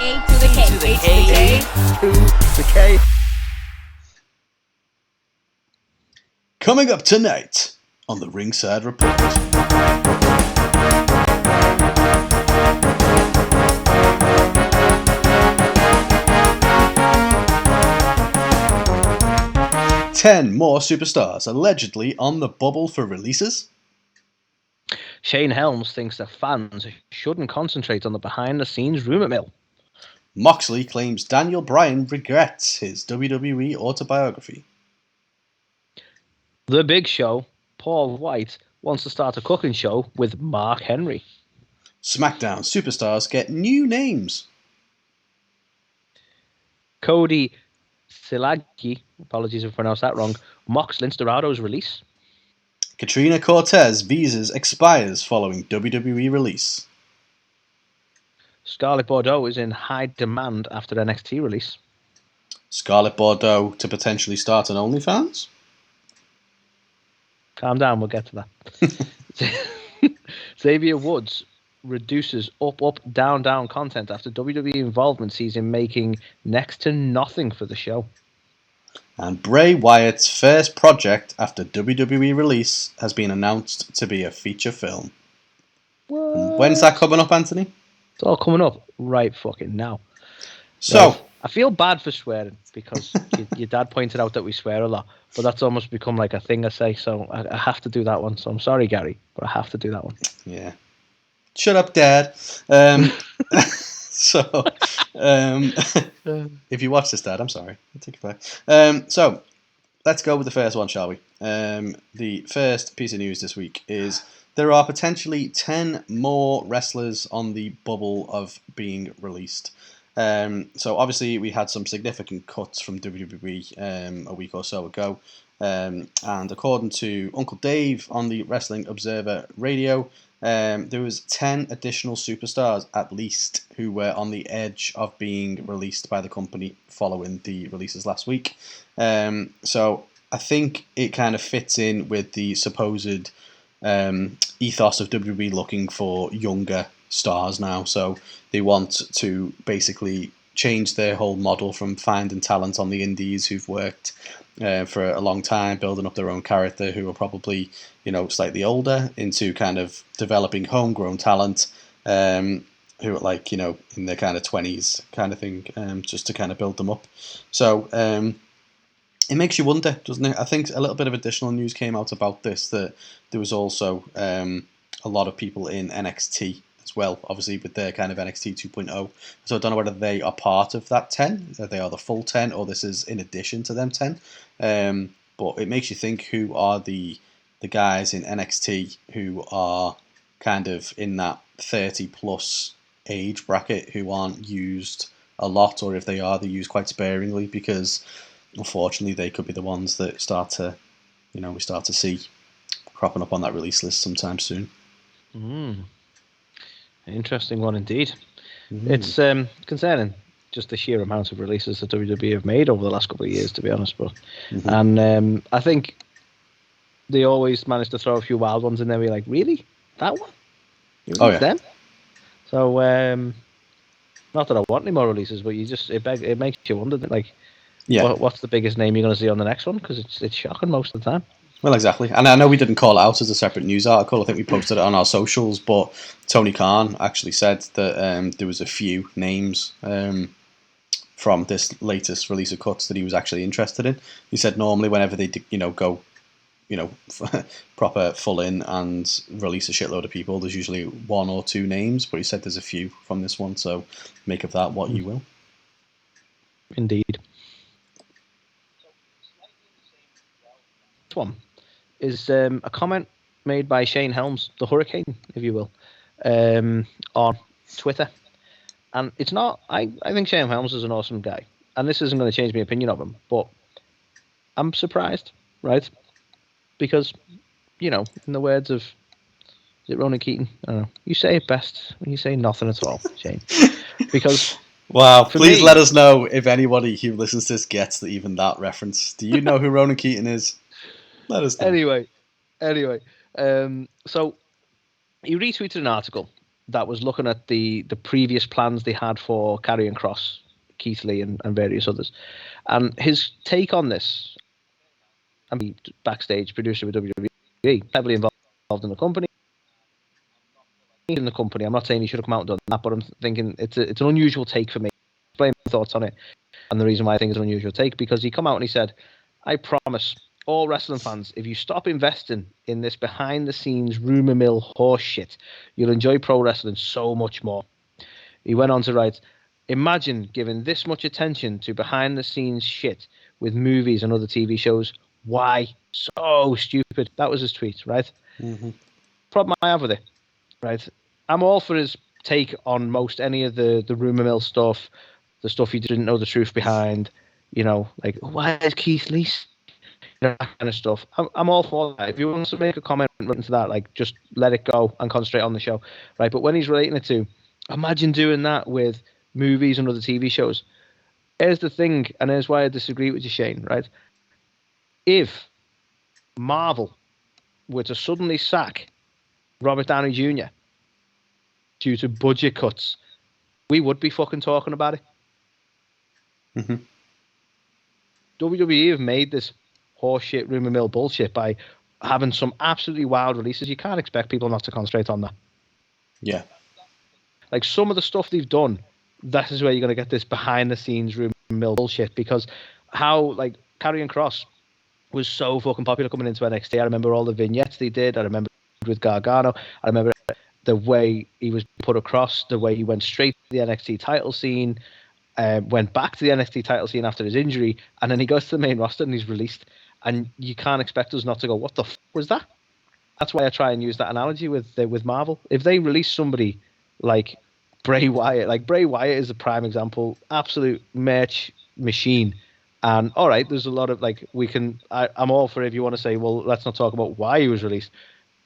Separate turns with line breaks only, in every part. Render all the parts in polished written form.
A to the K.
To the K.
To the K. Coming up tonight on the Ringside Report. Ten more superstars allegedly on the bubble for releases.
Shane Helms thinks that fans shouldn't concentrate on the behind-the-scenes rumour mill.
Moxley claims Daniel Bryan regrets his WWE autobiography.
The Big Show, Paul White, wants to start a cooking show with Mark Henry.
SmackDown superstars get new names.
Cody Apology, apologies if I pronounced that wrong, mocks Lince Dorado's release.
Katarina Cortez visas expires following WWE release.
Scarlett Bordeaux is in high demand after NXT release.
Scarlett Bordeaux to potentially start an OnlyFans.
Calm down, we'll get to that. Xavier Woods reduces up, down content after WWE involvement sees him making next to nothing for the show.
And Bray Wyatt's first project after WWE release has been announced to be a feature film.
What?
When's that coming up, Anthony?
It's all coming up right fucking now.
So,
I feel bad for swearing because your dad pointed out that we swear a lot, but that's almost become like a thing I say, so I have to do that one. So I'm sorry, Gary, but I have to do that one.
Yeah. Shut up, Dad. If you watch this, Dad, I'm sorry. I'll take it back. So, let's go with the first one, shall we? The first piece of news this week is there are potentially 10 more wrestlers on the bubble of being released. So, obviously, we had some significant cuts from WWE a week or so ago. And according to Uncle Dave on the Wrestling Observer Radio, there was 10 additional superstars at least who were on the edge of being released by the company following the releases last week. So I think it kind of fits in with the supposed ethos of WWE looking for younger stars now. So they want to basically change their whole model from finding talent on the indies who've worked for a long time, building up their own character, who are probably, slightly older, into kind of developing homegrown talent, who are like, in their kind of 20s kind of thing, just to kind of build them up. So it makes you wonder, doesn't it? I think a little bit of additional news came out about this, that there was also a lot of people in NXT as well, obviously with their kind of NXT 2.0. So I don't know whether they are part of that 10, they are the full 10, or this is in addition to them 10. But it makes you think, who are the guys in NXT who are kind of in that 30 plus age bracket who aren't used a lot, or if they are, they're used quite sparingly, because unfortunately they could be the ones that start to, we start to see cropping up on that release list sometime soon.
Interesting one indeed. It's concerning, just the sheer amount of releases that WWE have made over the last couple of years, to be honest. But and I think they always manage to throw a few wild ones in there. We're like, really, that one? Them? So not that I want any more releases, but it makes you wonder, like, what's the biggest name you're going to see on the next one? Because it's shocking most of the time.
Well, exactly. And I know we didn't call it out as a separate news article. I think we posted it on our socials, but Tony Khan actually said that there was a few names from this latest release of cuts that he was actually interested in. He said normally whenever they go, proper full in and release a shitload of people, there's usually one or two names, but he said there's a few from this one, so make of that what you will.
Indeed. This one is a comment made by Shane Helms, the Hurricane, if you will, on Twitter. And it's not, I think Shane Helms is an awesome guy, and this isn't going to change my opinion of him, but I'm surprised, right? Because, in the words of, is it Ronan Keaton? I don't know. You say it best when you say nothing at all, Shane. Because...
Wow, please let us know if anybody who listens to this gets even that reference. Do you know who Ronan Keaton is? Let us know.
Anyway, so he retweeted an article that was looking at the previous plans they had for Karrion Kross, Keith Lee, and various others. And his take on this, I mean, backstage producer with WWE, heavily involved in the company. I'm not saying he should have come out and done that, but I'm thinking it's an unusual take for me. Explain my thoughts on it, and the reason why I think it's an unusual take, because he come out and he said, "I promise all wrestling fans, if you stop investing in this behind-the-scenes rumor mill horse shit, you'll enjoy pro wrestling so much more." He went on to write, "Imagine giving this much attention to behind-the-scenes shit with movies and other TV shows. Why? So stupid." That was his tweet, right?
Mm-hmm.
Problem I have with it, right? I'm all for his take on most any of the rumor mill stuff, the stuff you didn't know the truth behind, like, why is Keith Lee, that kind of stuff. I'm all for that. If you want to make a comment into that, like, just let it go and concentrate on the show, right? But when he's relating it to, imagine doing that with movies and other TV shows. Here's the thing, and here's why I disagree with you, Shane, right? If Marvel were to suddenly sack Robert Downey Jr. due to budget cuts, we would be fucking talking about it.
Mm-hmm.
WWE have made this horseshit rumor mill bullshit by having some absolutely wild releases. You can't expect people not to concentrate on that.
Yeah.
Like, some of the stuff they've done, that is where you're going to get this behind the scenes rumor mill bullshit, because how, like, Karrion Kross was so fucking popular coming into NXT. I remember all the vignettes they did. I remember with Gargano. I remember the way he was put across, the way he went straight to the NXT title scene, went back to the NXT title scene after his injury, and then he goes to the main roster and he's released. And you can't expect us not to go, what the f was that? That's why I try and use that analogy with Marvel. If they release somebody like Bray Wyatt, like Bray Wyatt is a prime example, absolute merch machine. And all right, there's a lot of, like, I'm all for it if you want to say, well, let's not talk about why he was released.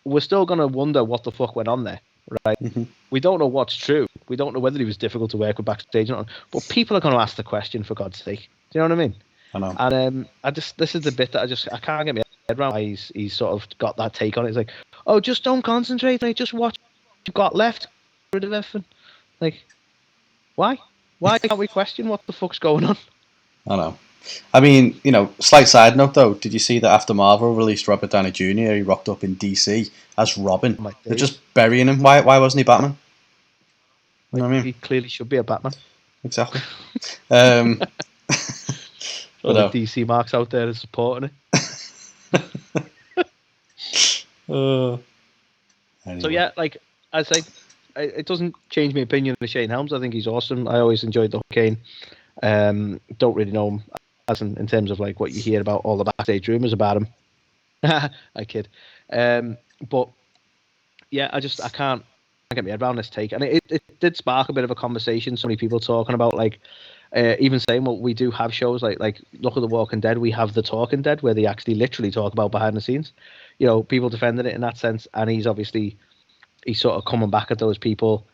We're still going to wonder what the fuck went on there, right?
Mm-hmm.
We don't know what's true. We don't know whether he was difficult to work with backstage or not. But people are going to ask the question, for God's sake. Do you know what I mean?
I know.
And this is the bit that I can't get my head around why he's sort of got that take on it. It's like, oh, just don't concentrate, mate. Just watch what you've got left. Get rid of everything. Like, why? Why can't we question what the fuck's going on?
I know. I mean, slight side note though, did you see that after Marvel released Robert Downey Jr., he rocked up in DC as Robin? They're just burying him. Why wasn't he Batman? You know what I mean?
He clearly should be a Batman.
Exactly.
All the DC marks out there are supporting it.
Anyway.
So yeah, like I say, it doesn't change my opinion of Shane Helms. I think he's awesome. I always enjoyed the Hurricane. Don't really know him as in terms of like what you hear about all the backstage rumors about him. I kid. But yeah, I can't get my head around this take, and it did spark a bit of a conversation. So many people talking about, like, even saying, well, we do have shows like look at The Walking Dead. We have The Talking Dead, where they actually literally talk about behind the scenes. People defending it in that sense, and he's sort of coming back at those people.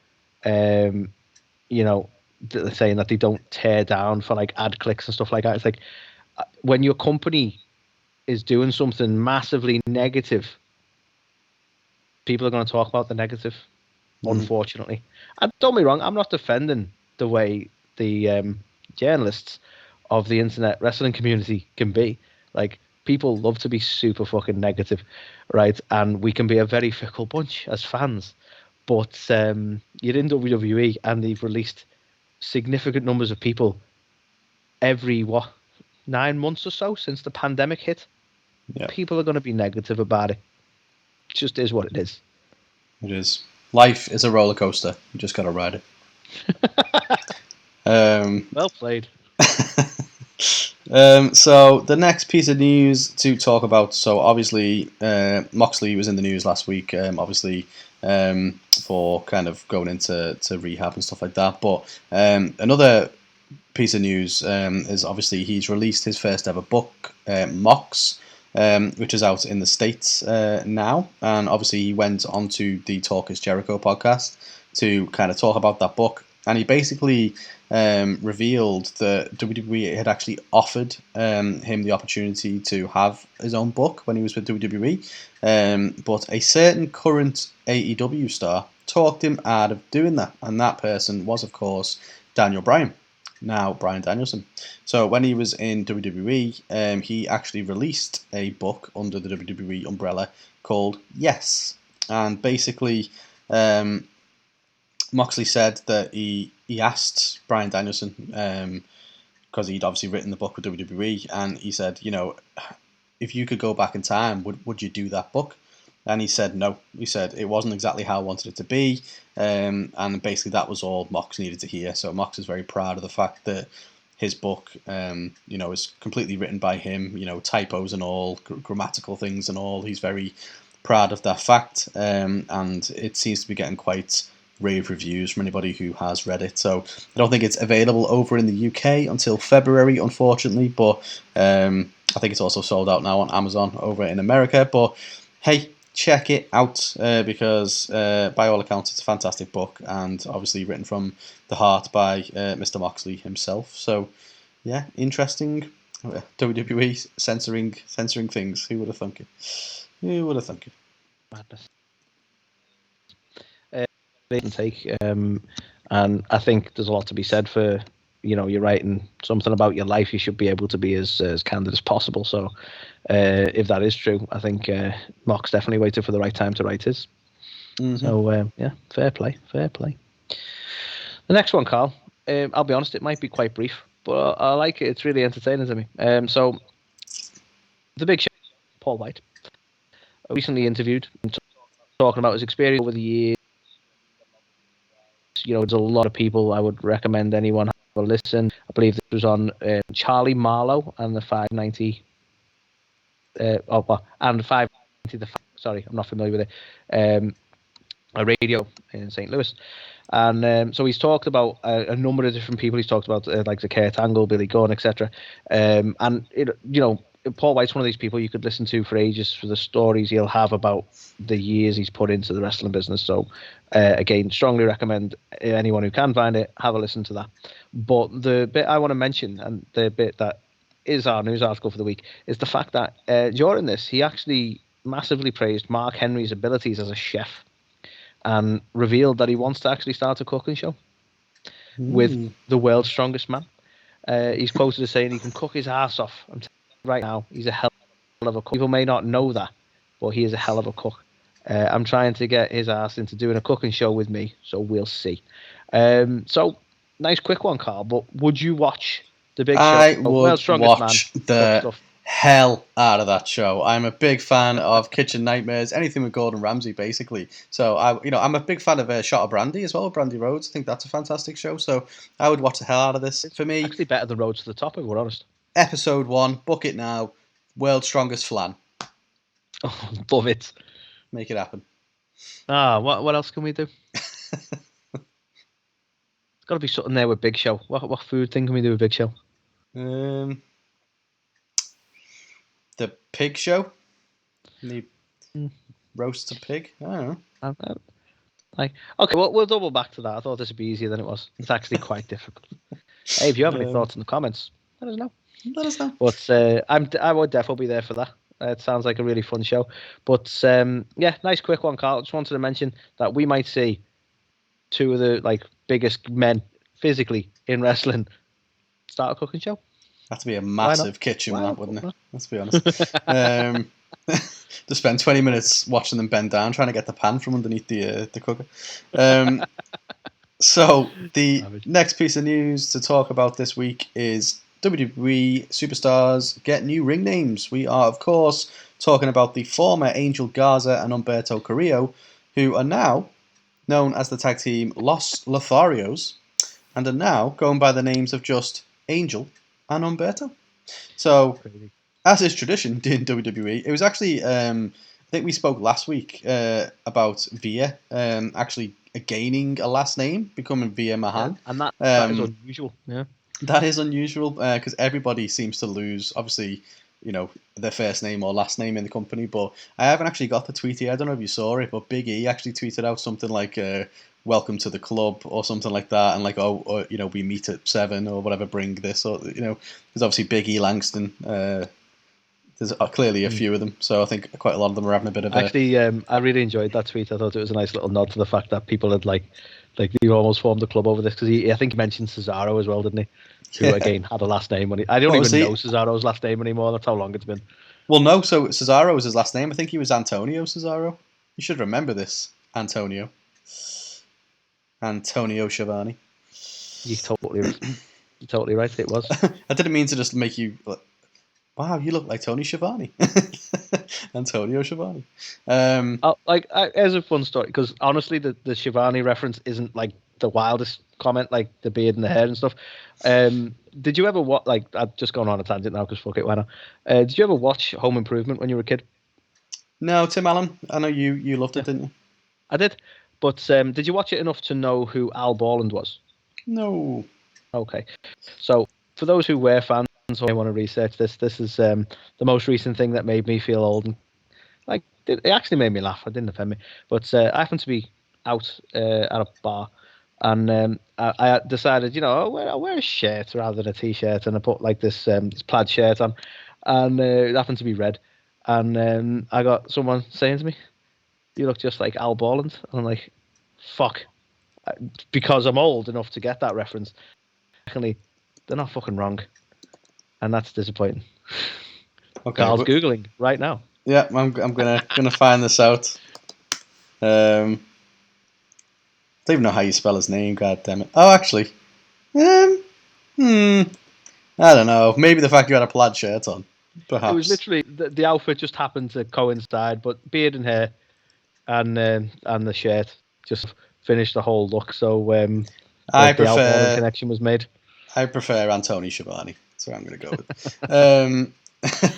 Saying that they don't tear down for like ad clicks and stuff like that. It's like, when your company is doing something massively negative, people are going to talk about the negative, unfortunately. And don't be wrong, I'm not defending the way the journalists of the internet wrestling community can be. Like, people love to be super fucking negative, right? And we can be a very fickle bunch as fans. But you're in WWE and they've released significant numbers of people every 9 months or so since the pandemic hit.
Yeah.
People are going to be negative about it. It just is what it is.
It is. Life is a roller coaster. You just got to ride it.
Well played.
So the next piece of news to talk about. So obviously, Moxley was in the news last week. Obviously, for kind of going into rehab and stuff like that. But another piece of news is obviously he's released his first ever book, Mox, which is out in the States now. And obviously he went onto the Talk is Jericho podcast to kind of talk about that book. and he basically revealed that WWE had actually offered him the opportunity to have his own book when he was with WWE, but a certain current AEW star talked him out of doing that, and that person was, of course, Daniel Bryan. Now Bryan Danielson. So when he was in WWE, he actually released a book under the WWE umbrella called Yes, and basically Moxley said that he asked Bryan Danielson, because he'd obviously written the book with WWE, and he said, if you could go back in time, would you do that book? And he said no. He said it wasn't exactly how I wanted it to be, and basically that was all Mox needed to hear. So Mox is very proud of the fact that his book, is completely written by him. Typos and all, grammatical things and all. He's very proud of that fact, and it seems to be getting quite rave reviews from anybody who has read it. So I don't think it's available over in the UK until February, unfortunately, but I think it's also sold out now on Amazon over in America. But hey, check it out, because by all accounts it's a fantastic book, and obviously written from the heart by Mr. Moxley himself. So yeah, interesting. WWE censoring things. Who would have thunk it? Who would have thunk it?
Madness. Take, and I think there's a lot to be said for, you're writing something about your life, you should be able to be as candid as possible. So if that is true, I think Mox definitely waited for the right time to write his. Mm-hmm. So yeah, fair play. The next one, Karl, I'll be honest, it might be quite brief, but I like it. It's really entertaining to me. So the Big Show, Paul White, recently interviewed, talking about his experience over the years. There's a lot of people I would recommend anyone have a listen. I believe this was on Charlie Marlowe and the 590. And 590. Sorry, I'm not familiar with it. A radio in St. Louis, and so he's talked about a number of different people. He's talked about like the Kurt Angle, Billy Gunn, etc. And Paul White's one of these people you could listen to for ages for the stories he'll have about the years he's put into the wrestling business. So again, strongly recommend anyone who can find it, have a listen to that. But the bit I want to mention, and the bit that is our news article for the week, is the fact that during this, he actually massively praised Mark Henry's abilities as a chef, and revealed that he wants to actually start a cooking show with the world's strongest man. He's quoted as saying he can cook his ass off. I'm telling you right now, he's a hell of a cook. People may not know that, but he is a hell of a cook. I'm trying to get his ass into doing a cooking show with me, so we'll see. So, nice quick one, Karl, but would you watch the Big Show?
I would watch the hell out of that show. I'm a big fan of Kitchen Nightmares, anything with Gordon Ramsay, basically. So I'm a big fan of Shot of Brandy as well, Brandy Rhodes. I think that's a fantastic show. So I would watch the hell out of this. For me,
actually better than Road to the Top, if we're honest.
Episode 1, book it now. World's Strongest Flan.
Oh, love it.
Make it happen.
What else can we do? It's got to be something there with Big Show. What food thing can we do with Big Show?
The pig show? Roast a pig? I don't know.
Okay, well, we'll double back to that. I thought this would be easier than it was. It's actually quite difficult. Hey, if you have any thoughts in the comments, let us know. But I would definitely be there for that. It sounds like a really fun show. But yeah, nice quick one, Karl. Just wanted to mention that we might see two of the biggest men physically in wrestling start a cooking show.
That'd be a massive kitchen, wouldn't it? Let's be honest. To spend 20 minutes watching them bend down trying to get the pan from underneath the cooker. So the next piece of news to talk about this week is WWE superstars get new ring names. We are, of course, talking about the former Angel Garza and Humberto Carrillo, who are now known as the tag team Los Lotharios, and are now going by the names of just Angel and Humberto. So, as is tradition in WWE, it was actually, I think we spoke last week about Via actually gaining a last name, becoming Via Mahan.
Yeah, and that is unusual. Yeah,
that is unusual because everybody seems to lose, obviously, their first name or last name in the company. But I haven't actually got the tweet here. I don't know if you saw it, but Big E actually tweeted out something like, welcome to the club or something like that, and like, or, you know, we meet at 7 or whatever, bring this, or, you know, there's obviously Big E Langston. There's clearly a few of them, so I think quite a lot of them are having a bit of
Actually, I really enjoyed that tweet. I thought it was a nice little nod to the fact that people had like they almost formed a club over this, because I think he mentioned Cesaro as well, didn't he? Who again had a last name when I don't even know Cesaro's last name anymore. That's how long it's been.
Well, no, so Cesaro was his last name. I think he was Antonio Cesaro. You should remember this, Antonio Schiavone.
You're totally right. It was.
I didn't mean to just make you. Wow, you look like Tony Schiavone. Antonio Schiavone.
As a fun story, because honestly, the Schiavone reference isn't like the wildest comment, like the beard and the hair and stuff. Did you ever watch? Like, I've just gone on a tangent now because fuck it, why not? Did you ever watch Home Improvement when you were a kid?
No, Tim Allen. I know you loved it, didn't you?
I did, but did you watch it enough to know who Al Borland was?
No.
Okay, so for those who were fans who want to research this, this is the most recent thing that made me feel old. And, like, it actually made me laugh. It didn't offend me, but I happened to be out at a bar, and I decided, you know, I'll wear a shirt rather than a t-shirt, and I put like this plaid shirt on, and it happened to be red, and I got someone saying to me, "You look just like Al Borland," and I'm like, "Fuck," because I'm old enough to get that reference. Secondly, they're not fucking wrong, and that's disappointing. Okay, Carl's googling right now.
Yeah, I'm gonna find this out. I don't even know how you spell his name. God damn it! Oh, actually, I don't know. Maybe the fact you had a plaid shirt on. Perhaps
it was literally the outfit just happened to coincide, but beard and hair, and the shirt just finished the whole look. So the Al Borland connection was made.
I prefer Antonio Schiavone. That's what I'm going to go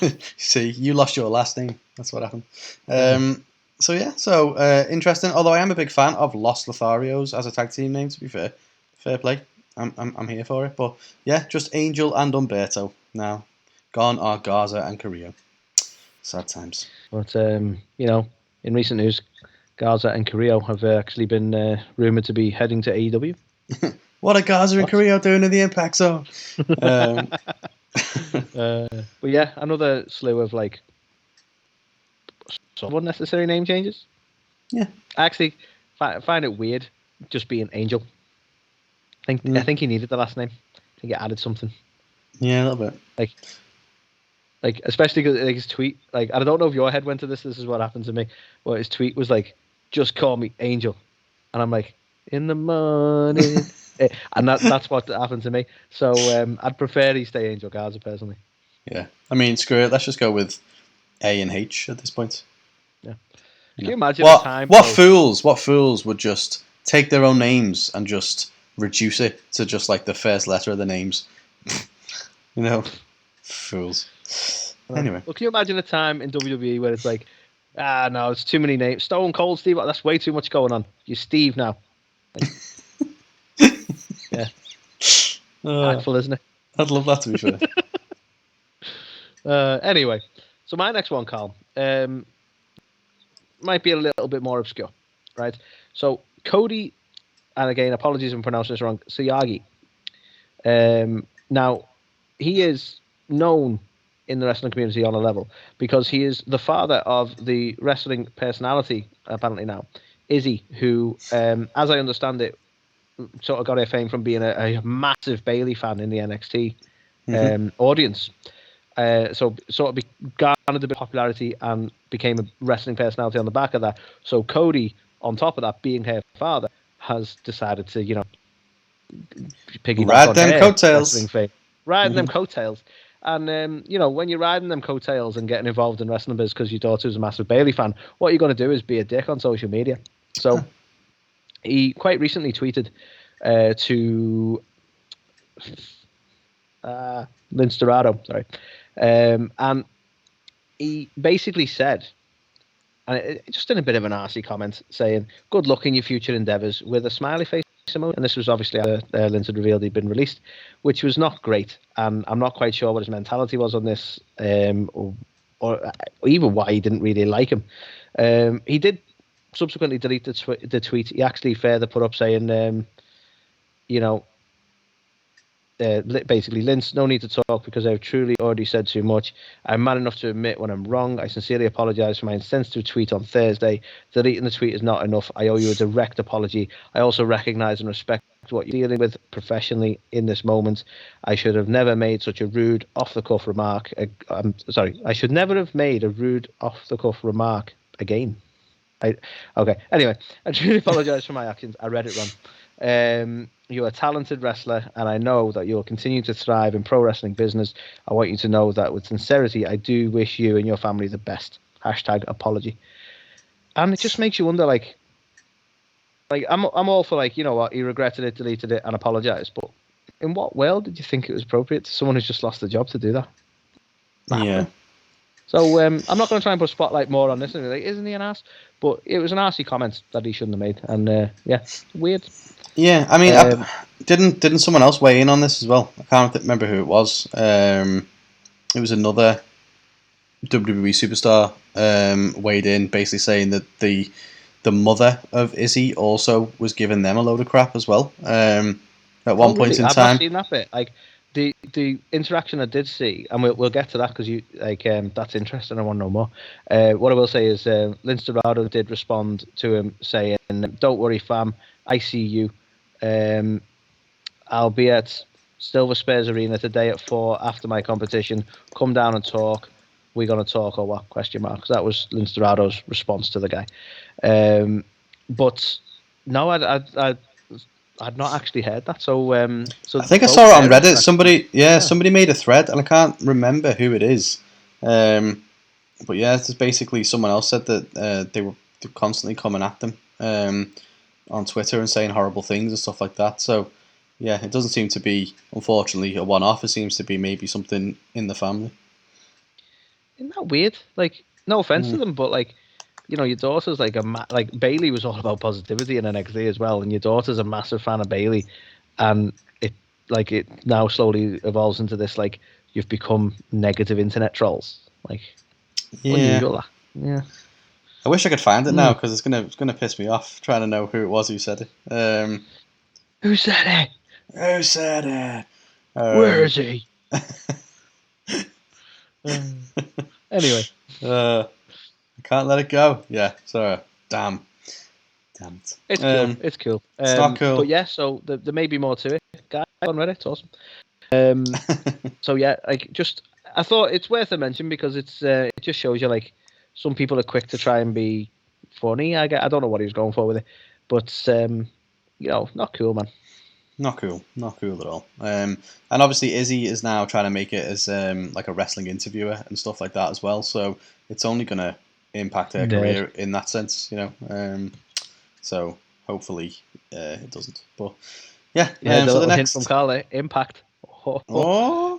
with. See, you lost your last name. That's what happened. So interesting. Although I am a big fan of Los Lotharios as a tag team name. To be fair play. I'm here for it. But yeah, just Angel and Humberto now. Gone are Garza and Carrillo. Sad times.
But you know, in recent news, Garza and Carrillo have actually been rumored to be heading to AEW.
What are Garza and Carrillo doing in the Impact Zone?
But yeah, another slew of like some unnecessary name changes.
Yeah,
I actually find it weird just being Angel. I think he needed the last name. I think it added something.
Yeah, a little bit.
Like especially because like, his tweet, like, I don't know if your head went to this. This is what happened to me. Well, his tweet was like, "Just call me Angel," and I'm like, "In the morning." And that's what happened to me. So I'd prefer he stay Angel Garza personally.
Yeah, I mean, screw it. Let's just go with A and H at this point.
Yeah. Can you imagine
what fools would just take their own names and just reduce it to just like the first letter of the names? You know, fools. Anyway,
well, can you imagine a time in WWE where it's like, no, it's too many names. Stone Cold Steve, that's way too much going on. You're Steve now. Like, yeah. Tactful, isn't it?
I'd love that, to be
fair. Anyway, so my next one, Karl, might be a little bit more obscure, right? So Cody, and again, apologies if I'm pronouncing this wrong, Sayagi. Now, he is known in the wrestling community on a level because he is the father of the wrestling personality, apparently now, Izzy, who, as I understand it, sort of got her fame from being a massive Bayley fan in the NXT audience. So sort of garnered a bit of popularity and became a wrestling personality on the back of that. So Cody, on top of that, being her father, has decided to, you know, piggyback
ride
on
them
her
coattails.
wrestling fame. Riding them coattails. And, you know, when you're riding them coattails and getting involved in wrestling biz because your daughter was a massive Bayley fan, what you're going to do is be a dick on social media. So he quite recently tweeted to Lince Dorado, sorry. And he basically said, and just in a bit of an arsey comment, saying, "Good luck in your future endeavours," with a smiley face emoji. And this was obviously after Lince had revealed he'd been released, which was not great. And I'm not quite sure what his mentality was on this, or even why he didn't really like him. He did subsequently delete the tweet. He actually further put up saying, you know, basically, Lince, no need to talk because I've truly already said too much. I'm man enough to admit when I'm wrong. I sincerely apologise for my insensitive tweet on Thursday. Deleting the tweet is not enough. I owe you a direct apology. I also recognise and respect what you're dealing with professionally in this moment. I should have never made such a rude off-the-cuff remark. I'm sorry. I should never have made a rude off-the-cuff remark again. Okay. Anyway, I truly apologise for my actions. I read it wrong. You're a talented wrestler, and I know that you'll continue to thrive in pro wrestling business. I want you to know that with sincerity, I do wish you and your family the best. #apology. And it just makes you wonder, like I'm all for, like, you know what, he regretted it, deleted it, and apologised. But in what world did you think it was appropriate to someone who's just lost their job to do that?
Yeah.
So I'm not going to try and put a spotlight more on this. And be like, isn't he an ass? But it was an arsey comment that he shouldn't have made, and yeah, weird.
Yeah, I mean, didn't someone else weigh in on this as well? I can't remember who it was. It was another WWE superstar weighed in, basically saying that the mother of Izzy also was giving them a load of crap as well. At one point in
I've
time,
not seen that bit. Like the interaction I did see, and we'll get to that because you that's interesting. I want to know more. What I will say is, Lince Dorado did respond to him saying, "Don't worry, fam. I see you. I'll be at Silver Spurs Arena today at 4 after my competition. Come down and talk. We're gonna talk or what?" Question mark. That was Lince Dorado's response to the guy. But no, I'd not actually heard that. So
I think I saw it on Reddit. Somebody made a thread, and I can't remember who it is. But yeah, it's basically someone else said that they were constantly coming at them on Twitter and saying horrible things and stuff like that. So yeah, it doesn't seem to be, unfortunately, a one-off. It seems to be maybe something in the family.
Isn't that weird? Like, no offense to them, but like, you know, your daughter's like like Bailey was all about positivity in NXT as well, and your daughter's a massive fan of Bailey, and it now slowly evolves into this, like, you've become negative internet trolls. Like, unusual. Yeah.
I wish I could find it now because it's gonna piss me off trying to know who it was who said it.
Who said it?
Who said it?
Where is he? Anyway.
I can't let it go. Yeah, sorry. Damn it.
It's cool. It's cool.
It's not cool.
But yeah, so there may be more to it. Guys on Reddit, it's awesome. So yeah, I thought it's worth a mention because it just shows you, like, some people are quick to try and be funny. I don't know what he was going for with it, but you know, not cool, man.
Not cool at all. And obviously Izzy is now trying to make it as like a wrestling interviewer and stuff like that as well. So it's only going to impact her career in that sense, you know. So hopefully it doesn't. But yeah.
So the next hint from Karl, Impact.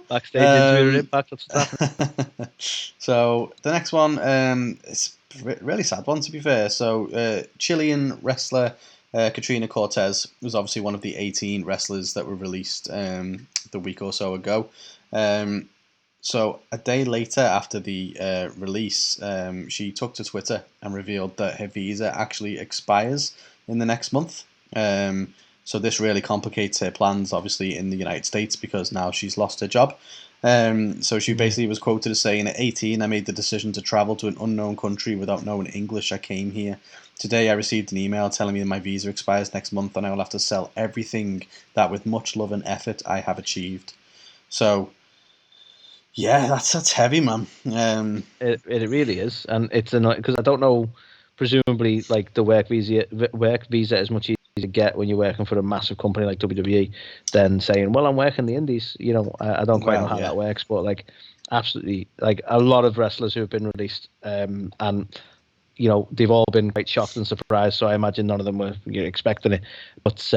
Backstage interview Impact. That's what's happening.
So the next one, it's a really sad one, to be fair. So Chilean wrestler Katarina Cortez was obviously one of the 18 wrestlers that were released the week or so ago. So a day later after the release, she took to Twitter and revealed that her visa actually expires in the next month. So this really complicates her plans, obviously, in the United States because now she's lost her job. So she basically was quoted as saying, "At 18, I made the decision to travel to an unknown country without knowing English. I came here. Today I received an email telling me that my visa expires next month and I will have to sell everything that with much love and effort I have achieved." So, yeah, that's heavy, man.
It really is, and it's annoying because I don't know. Presumably, like, the work visa is much easier to get when you're working for a massive company like WWE than saying, "Well, I'm working the Indies." You know, I don't quite know how that works, but like, absolutely, like, a lot of wrestlers who have been released, and you know, they've all been quite shocked and surprised. So I imagine none of them were expecting it. But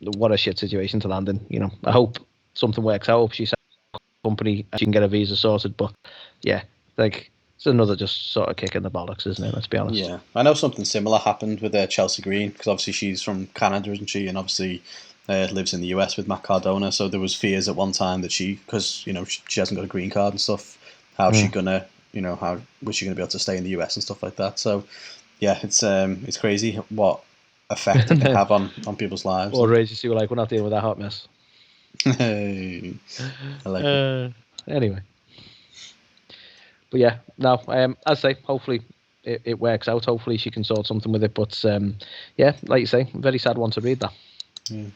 what a shit situation to land in. You know, I hope something works. I hope she's a company and she can get a visa sorted. But yeah, like, it's another just sort of kick in the bollocks, isn't it? Let's be honest.
Yeah, I know something similar happened with Chelsea Green because obviously she's from Canada, isn't she? And obviously lives in the US with Matt Cardona. So there was fears at one time that because you know she hasn't got a green card and stuff, how's she gonna, you know, how was she gonna be able to stay in the US and stuff like that? So yeah, it's crazy what effect it can have on people's lives.
Or agency were like, we're not dealing with that hot mess.
Hey, I like it.
Anyway. But yeah, no, as I say, hopefully it works out. Hopefully she can sort something with it. But yeah, like you say, very sad one to read that.
Yeah.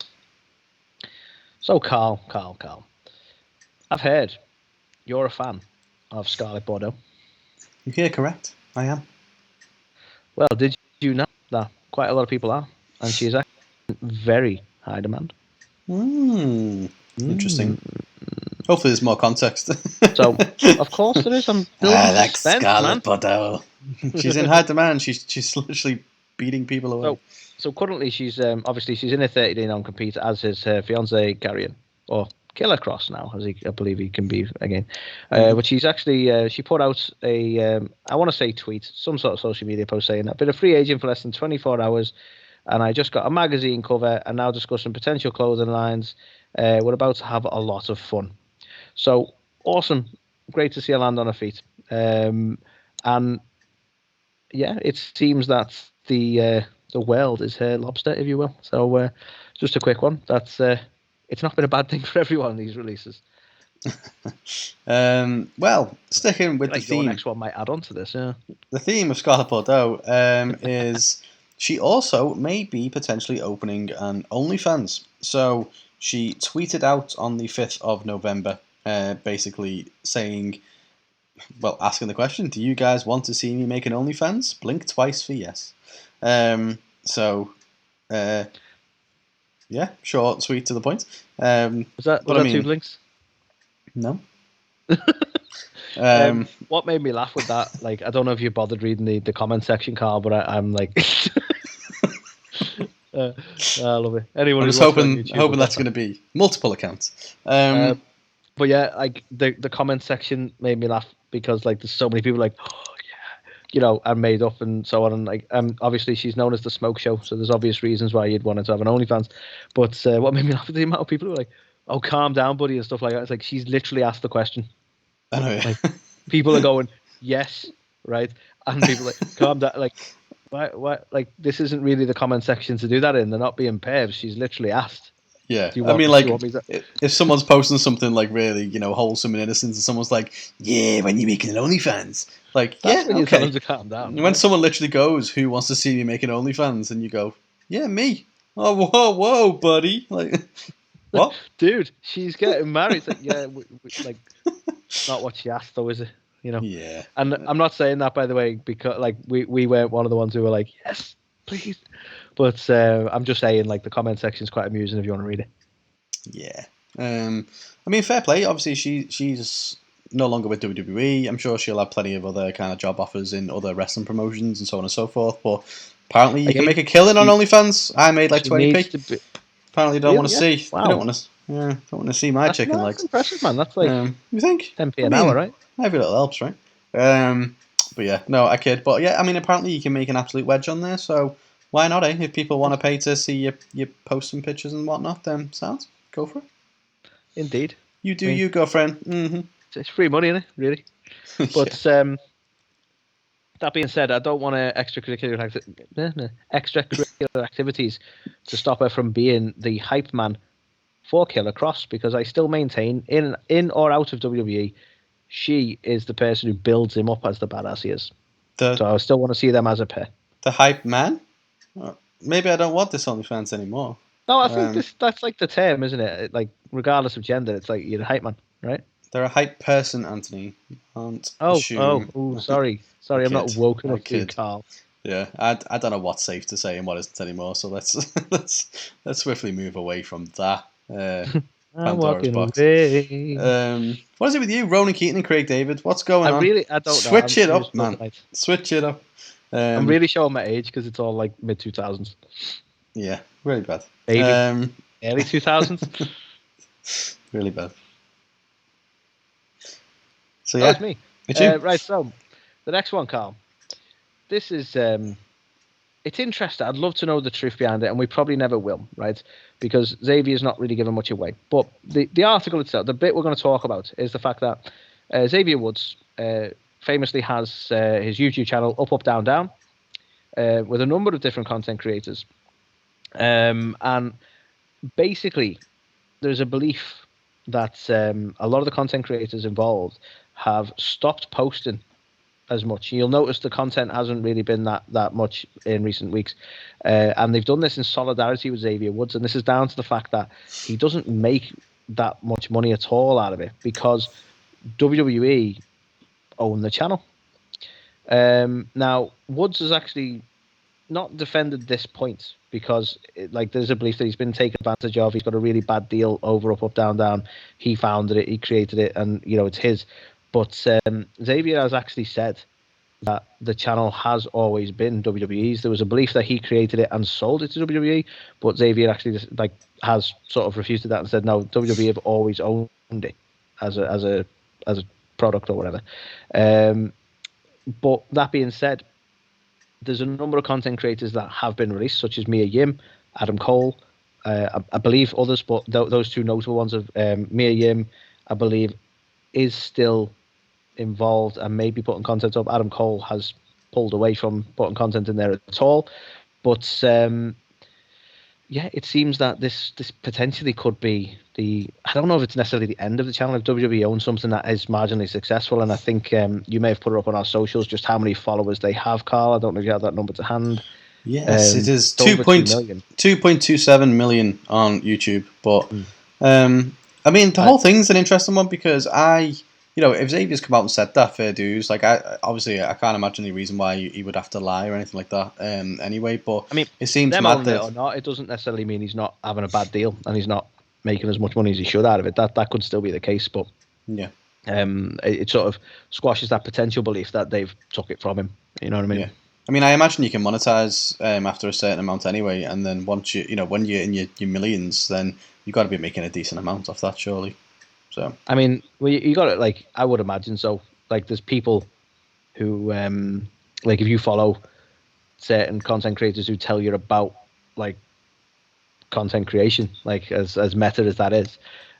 So Karl, I've heard you're a fan of Scarlett Bordeaux.
Yeah, correct. I am.
Well, did you know that quite a lot of people are, and she is actually in very high demand.
Interesting. Hopefully, there's more context.
So, of course there is. I'm building
like
suspense,
Scarlett
man.
Bordeaux. She's in high demand. She's literally beating people away.
So currently she's obviously she's in a 30-day non-compete, as is her fiance Karrion, or Killer Cross now, as I believe he can be again. But she's actually she put out a I want to say tweet, some sort of social media post saying I've been a free agent for less than 24 hours, and I just got a magazine cover and now discussing potential clothing lines. We're about to have a lot of fun. So awesome, great to see her land on her feet. And yeah, it seems that the world is her lobster, if you will. So just a quick one. That's it's not been a bad thing for everyone, these releases.
Well, sticking with the theme.
Your next one might add on to this, yeah.
The theme of Scarlett Bordeaux is she also may be potentially opening an OnlyFans. So she tweeted out on the 5th of November, basically saying, well, asking the question, do you guys want to see me make an OnlyFans? Blink twice for yes. Yeah, short, sweet, to the point.
Was that 2 blinks?
No.
What made me laugh with that, like, I don't know if you bothered reading the comment section, Karl, but I'm like... I love it. Anyone
I was hoping that's going to be multiple accounts.
But yeah, like the comment section made me laugh because like there's so many people like, oh yeah, you know, and made up and so on. And like, obviously she's known as the Smoke Show, so there's obvious reasons why you'd want to have an OnlyFans. But what made me laugh is the amount of people who are like, oh, calm down, buddy, and stuff like that. It's like she's literally asked the question.
I know. Yeah.
Like people are going yes, right, and people are like, calm down, like. Why? Like, this isn't really the comment section to do that in. They're not being pervs. She's literally asked.
Yeah, I mean, like, if someone's posting something like really, you know, wholesome and innocent, and someone's like, "Yeah, when you're making an OnlyFans," like,
that's when you
okay.
tell them to calm down.
When someone literally goes, "Who wants to see me making OnlyFans?" and you go, "Yeah, me." Oh, whoa, buddy! Like, what?
Dude, she's getting married. It's like, yeah, like, not what she asked, though, is it? You know.
Yeah.
And I'm not saying that, by the way, because like we weren't one of the ones who were like, yes, please. But I'm just saying, like, the comment section is quite amusing if you want to read it.
Yeah. I mean, fair play. Obviously, she's no longer with WWE. I'm sure she'll have plenty of other kind of job offers in other wrestling promotions and so on and so forth. But apparently, you can make a killing on OnlyFans. I made like 20p. Apparently, you don't want to see. Wow. You don't want to see my chicken legs.
That's impressive, man. That's like
you think
10p an hour, right?
Every little helps, right? But yeah, no, I kid. But yeah, I mean, apparently you can make an absolute wedge on there. So why not? If people want to pay to see you post some pictures and whatnot, then sounds go for it.
Indeed.
You do, you girlfriend. Mm-hmm.
It's free money, isn't it? Really. But that being said, I don't want extracurricular activities to stop her from being the hype man for Killer Cross, because I still maintain, in or out of WWE, she is the person who builds him up as the badass he is. So I still want to see them as a pair.
The hype man? Maybe I don't want this OnlyFans anymore.
No, I think that's like the term, isn't it? Like, regardless of gender, it's like you're a hype man, right?
They're a hype person, Anthony.
Sorry, I'm not woke enough to Karl.
Yeah, I don't know what's safe to say and what isn't anymore. So let's swiftly move away from that. Pandora's box. What is it with you, Ronan Keaton and Craig David? What's going on?
I don't know.
Switch it up, man. Switch it up.
I'm really showing my age because it's all like mid 2000s.
Yeah, really bad.
Early 2000s.
Really bad. So yeah,
that's me.
It's you.
Right. So the next one, Karl. This is it's interesting. I'd love to know the truth behind it, and we probably never will, right? Because Xavier's not really giving much away. But the article itself, the bit we're going to talk about, is the fact that Xavier Woods famously has his YouTube channel, Up, Up, Down, Down. with a number of different content creators. And basically, there's a belief that a lot of the content creators involved have stopped posting as much. You'll notice the content hasn't really been that much in recent weeks. And they've done this in solidarity with Xavier Woods. And this is down to the fact that he doesn't make that much money at all out of it because WWE own the channel. Now, Woods has actually not defended this point because there's a belief that he's been taken advantage of. He's got a really bad deal over up down down. He founded it, he created it, and it's his. But Xavier has actually said that the channel has always been WWE's. There was a belief that he created it and sold it to WWE, but Xavier actually has sort of refuted that and said no, WWE have always owned it as a product or whatever. But that being said, there's a number of content creators that have been released, such as Mia Yim, Adam Cole, I believe others, but those two notable ones of Mia Yim, I believe, is still involved and maybe putting content up. Adam Cole has pulled away from putting content in there at all. But it seems that this potentially could be I don't know if it's necessarily the end of the channel if WWE owns something that is marginally successful. And I think you may have put it up on our socials just how many followers they have, Karl. I don't know if you have that number to hand.
Yes, it is 2.27 million on YouTube. But I mean, the whole thing's an interesting one because if Xavier's come out and said that, fair dues. I can't imagine any reason why he would have to lie or anything like that. Anyway, but I mean, it seems mad that
or not, it doesn't necessarily mean he's not having a bad deal and he's not making as much money as he should out of it. That could still be the case, but it sort of squashes that potential belief that they've took it from him. You know what I mean?
Yeah. I mean, I imagine you can monetize after a certain amount anyway, and then once when you're in your millions, then you've got to be making a decent amount off that, surely. So
I mean, well, you got it. I would imagine so. There's people who, if you follow certain content creators who tell you about content creation, as meta as that is,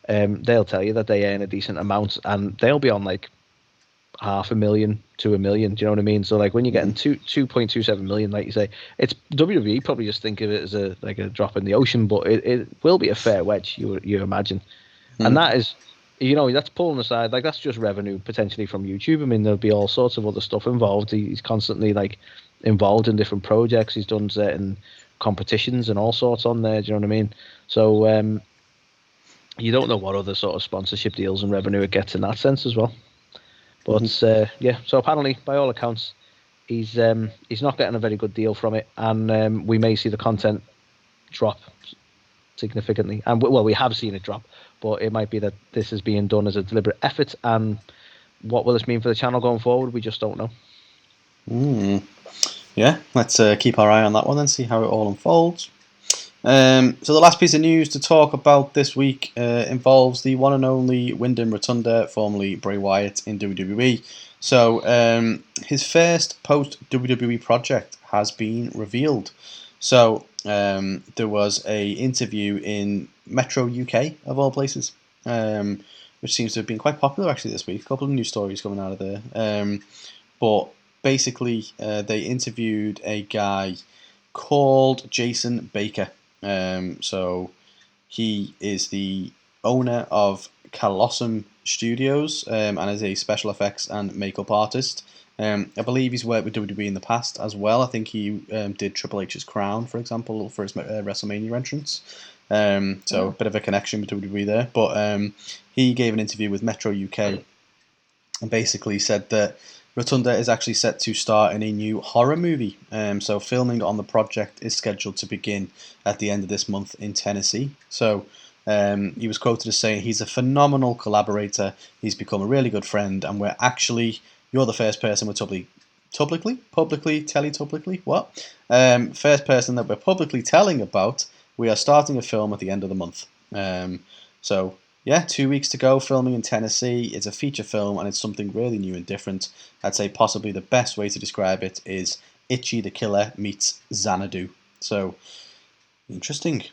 they'll tell you that they earn a decent amount, and they'll be on $500,000 to $1 million. Do you know what I mean? So when you're getting 2.27 million, like you say, it's WWE probably just think of it as a drop in the ocean, but it will be a fair wedge, you imagine, and that is. That's pulling aside, that's just revenue potentially from YouTube. I mean, there'll be all sorts of other stuff involved. He's constantly involved in different projects. He's done certain competitions and all sorts on there. Do you know what I mean? So you don't know what other sort of sponsorship deals and revenue it gets in that sense as well. But so apparently, by all accounts, he's not getting a very good deal from it, and we may see the content drop significantly. And we have seen it drop. But it might be that this is being done as a deliberate effort. And what will this mean for the channel going forward? We just don't know.
Yeah, let's keep our eye on that one and see how it all unfolds. So the last piece of news to talk about this week involves the one and only Wyndham Rotunda, formerly Bray Wyatt in WWE. So his first post-WWE project has been revealed. So there was a interview in Metro UK, of all places, which seems to have been quite popular actually this week. A couple of news stories coming out of there. But basically, they interviewed a guy called Jason Baker. So he is the owner of Colossum Studios and is a special effects and makeup artist. I believe he's worked with WWE in the past as well. I think he did Triple H's Crown, for example, for his WrestleMania entrance. So a bit of a connection with WWE there. But he gave an interview with Metro UK and basically said that Rotunda is actually set to star in a new horror movie. So filming on the project is scheduled to begin at the end of this month in Tennessee. So he was quoted as saying, he's a phenomenal collaborator. He's become a really good friend, and you're the first person we're first person that we're publicly telling about. We are starting a film at the end of the month. So 2 weeks to go, filming in Tennessee. It's a feature film, and it's something really new and different. I'd say possibly the best way to describe it is Itchy the Killer meets Xanadu. So, interesting.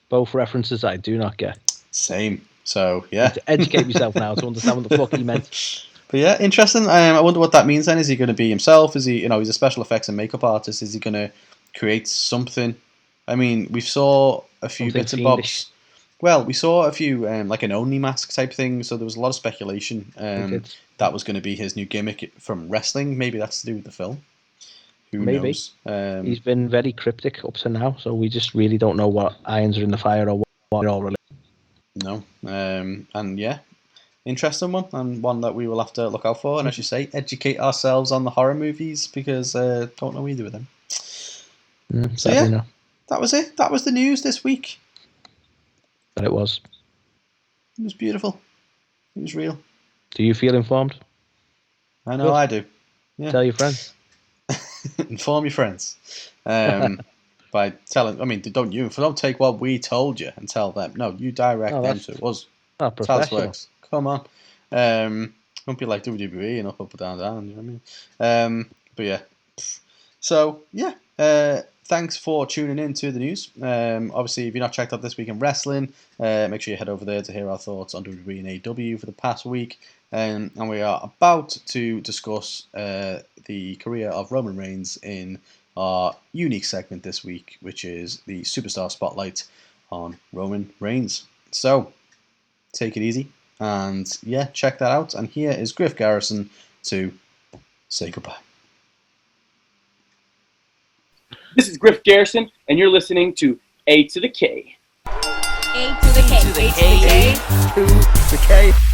Both references I do not get.
Same. So, yeah.
To educate yourself now to understand what the fuck he meant.
But yeah, interesting. I wonder what that means then. Is he going to be himself? Is he, he's a special effects and makeup artist. Is he going to create something? I mean, we saw a few
Something
bits and
fiendish.
bobs. Well, we saw a few, like an Only mask type thing, so there was a lot of speculation that was going to be his new gimmick from wrestling. Maybe that's to do with the film. Who
Maybe.
knows?
He's been very cryptic up to now, so we just really don't know what irons are in the fire or what it all relates.
No. And yeah, interesting one, and one that we will have to look out for. And as you say, educate ourselves on the horror movies, because don't know either of them. So yeah,
No.
that was it. That was the news this week.
But it was.
It was beautiful. It was real.
Do you feel informed?
I know. Good. I do. Yeah.
Tell your friends.
Inform your friends. By telling, don't take what we told you and tell them. No, you direct them to us.
That's
how this works. Come on. Don't be like WWE and up, down, down. You know what I mean? But yeah. So yeah. Thanks for tuning in to the news. Obviously, if you're not checked out This Week in Wrestling, make sure you head over there to hear our thoughts on WWE and AEW for the past week. And we are about to discuss the career of Roman Reigns in our unique segment this week, which is the Superstar Spotlight on Roman Reigns. So, take it easy. And yeah, check that out. And here is Griff Garrison to say goodbye.
This is Griff Garrison, and you're listening to A2theK.
A2theK. A2theK.
A2theK.